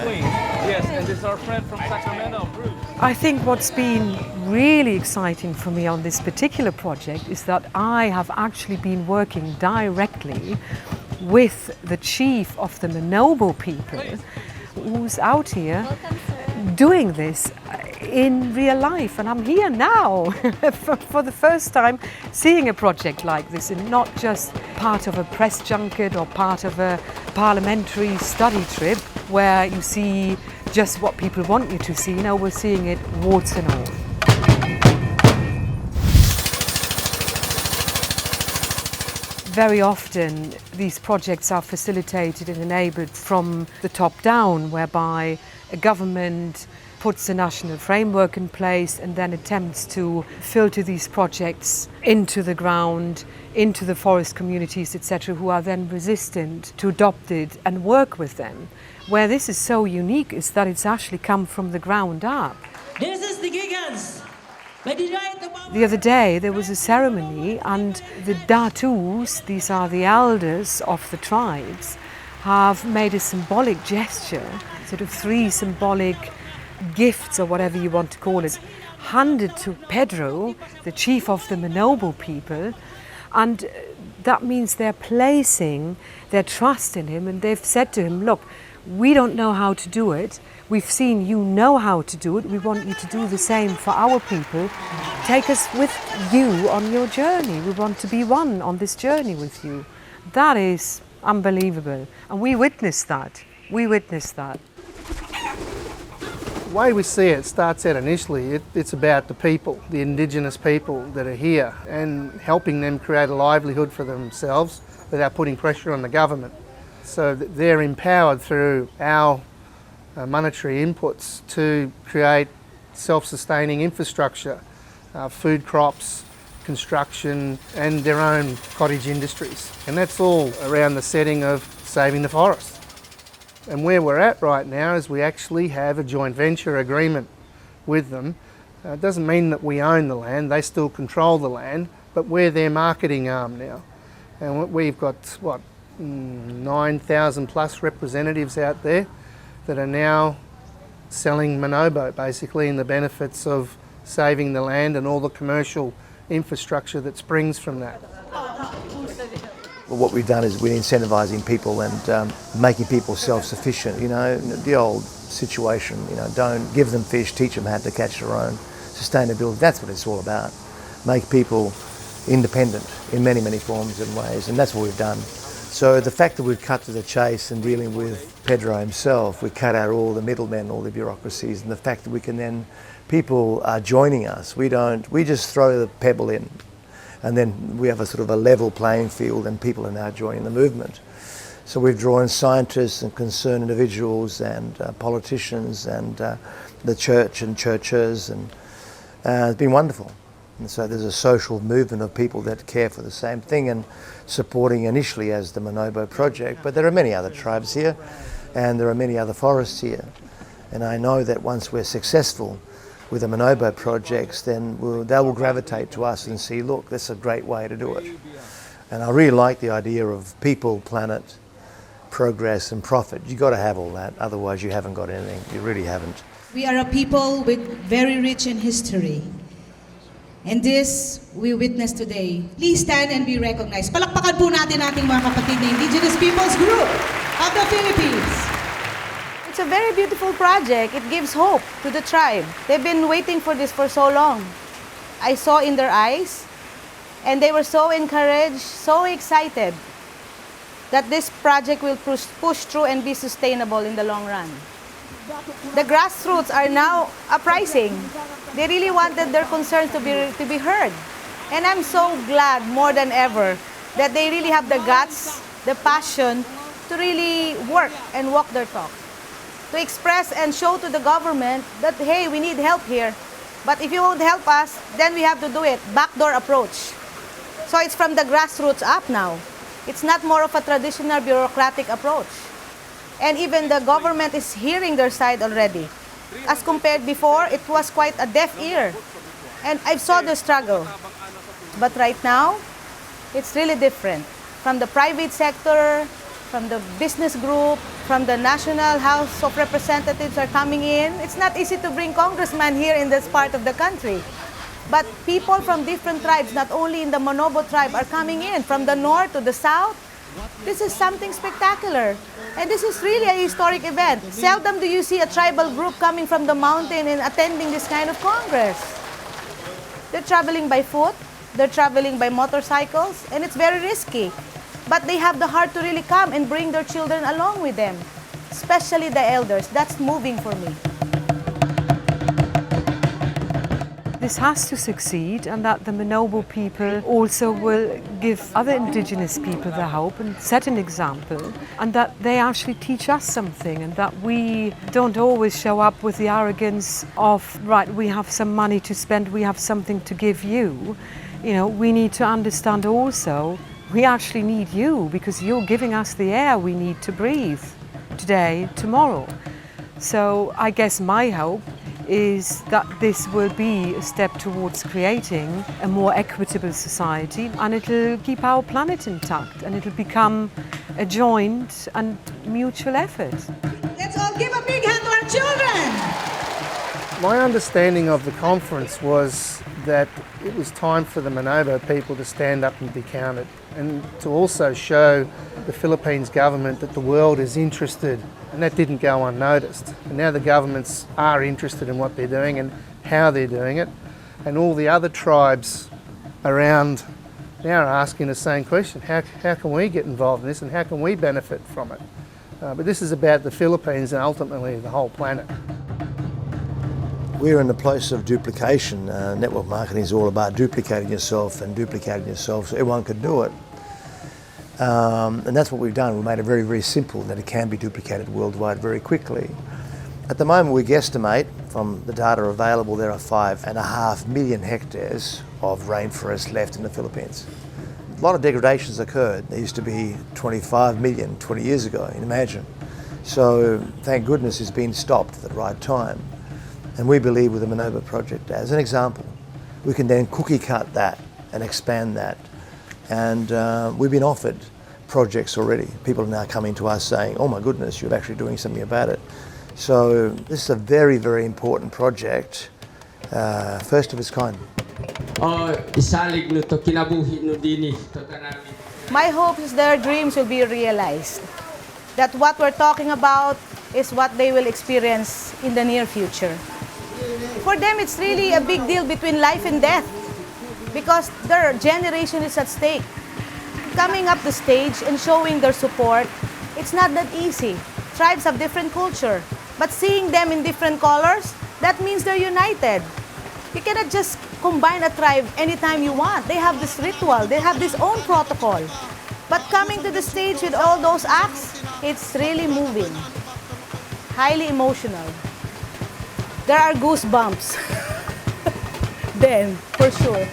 Exactly. Yes, and this is our friend from Sacramento, Bruce. I think what's been really exciting for me on this particular project is that I have actually been working directly with the chief of the Manobo people, who's out here doing this in real life. And I'm here now for the first time seeing a project like this, and not just part of a press junket or part of a parliamentary study trip where you see just what people want you to see. Now we're seeing it warts and all. Very often these projects are facilitated and enabled from the top down, whereby a government puts a national framework in place and then attempts to filter these projects into the ground, into the forest communities, etc., who are then resistant to adopt it and work with them. Where this is so unique is that it's actually come from the ground up. This is the Gigans. The other day there was a ceremony, and the Datus, these are the elders of the tribes, have made a symbolic gesture, sort of 3 symbolic gifts or whatever you want to call it, handed to Pedro, the chief of the Manobo people, and that means they're placing their trust in him, and they've said to him, look, we don't know how to do it. We've seen you know how to do it. We want you to do the same for our people. Take us with you on your journey. We want to be one on this journey with you. That is unbelievable. And we witnessed that. We witnessed that. The way we see it starts out initially, it's about the people, the Indigenous people that are here, and helping them create a livelihood for themselves without putting pressure on the government. So that they're empowered through our monetary inputs to create self-sustaining infrastructure, food crops, construction, and their own cottage industries. And that's all around the setting of saving the forest. And where we're at right now is we actually have a joint venture agreement with them. It doesn't mean that we own the land, they still control the land, but we're their marketing arm now. And we've got, 9,000 plus representatives out there that are now selling Manobo, basically, and the benefits of saving the land and all the commercial infrastructure that springs from that. Well, what we've done is we're incentivising people and making people self-sufficient. You know, the old situation, you know, don't give them fish, teach them how to catch their own. Sustainability, that's what it's all about. Make people independent in many, many forms and ways, and that's what we've done. So the fact that we've cut to the chase and dealing with Pedro himself, we cut out all the middlemen, all the bureaucracies, and the fact that we can then, people are joining us. We just throw the pebble in, and then we have a sort of a level playing field, and people are now joining the movement. So we've drawn scientists and concerned individuals and politicians and the church and churches, and it's been wonderful. And so there's a social movement of people that care for the same thing and supporting initially as the Manobo Project, but there are many other tribes here and there are many other forests here. And I know that once we're successful with the Manobo projects, then they will gravitate to us and see, look, that's a great way to do it. And I really like the idea of people, planet, progress and profit. You've got to have all that, otherwise you haven't got anything. You really haven't. We are a people with very rich in history. And this we witness today. Please stand and be recognized. Palakpakan po natin ating mga kapatid na Indigenous Peoples Group of the Philippines. It's a very beautiful project. It gives hope to the tribe. They've been waiting for this for so long. I saw in their eyes, and they were so encouraged, so excited that this project will push through and be sustainable in the long run. The grassroots are now uprising. They really wanted their concerns to be heard. And I'm so glad more than ever that they really have the guts, the passion to really work and walk their talk. To express and show to the government that, hey, we need help here. But if you won't help us, then we have to do it. Backdoor approach. So it's from the grassroots up now. It's not more of a traditional bureaucratic approach. And even the government is hearing their side already. As compared before, it was quite a deaf ear. And I saw the struggle. But right now, it's really different. From the private sector, from the business group, from the National House of Representatives are coming in. It's not easy to bring congressmen here in this part of the country. But people from different tribes, not only in the Manobo tribe, are coming in from the north to the south. This is something spectacular. And this is really a historic event. Seldom do you see a tribal group coming from the mountain and attending this kind of congress. They're traveling by foot, they're traveling by motorcycles, and it's very risky. But they have the heart to really come and bring their children along with them, especially the elders. That's moving for me. This has to succeed, and that the Manobo people also will give other indigenous people the hope and set an example, and that they actually teach us something, and that we don't always show up with the arrogance of, right, we have some money to spend, we have something to give you. You know, we need to understand also, we actually need you because you're giving us the air we need to breathe today, tomorrow. So I guess my hope is that this will be a step towards creating a more equitable society, and it'll keep our planet intact, and it'll become a joint and mutual effort. Let's all give a big hand to our children. My understanding of the conference was that it was time for the Manobo people to stand up and be counted, and to also show the Philippines government that the world is interested, and that didn't go unnoticed. And now the governments are interested in what they're doing and how they're doing it, and all the other tribes around now are asking the same question: how can we get involved in this, and how can we benefit from it? But this is about the Philippines and ultimately the whole planet. We're in the place of duplication. Network marketing is all about duplicating yourself, so everyone could do it. And that's what we've done. We made it very, very simple, that it can be duplicated worldwide very quickly. At the moment, we guesstimate, from the data available, there are 5.5 million hectares of rainforest left in the Philippines. A lot of degradations occurred. There used to be 25 million 20 years ago, you can imagine. So thank goodness it's been stopped at the right time. And we believe with the Manobo Project, as an example, we can then cookie cut that and expand that. And we've been offered projects already. People are now coming to us saying, oh my goodness, you're actually doing something about it. So this is a very, very important project, first of its kind. My hope is their dreams will be realized. That what we're talking about is what they will experience in the near future. For them, it's really a big deal between life and death because their generation is at stake. Coming up the stage and showing their support, it's not that easy. Tribes have different culture, but seeing them in different colors, that means they're united. You cannot just combine a tribe anytime you want. They have this ritual, they have this own protocol. But coming to the stage with all those acts, it's really moving, highly emotional. There are goosebumps then, for sure.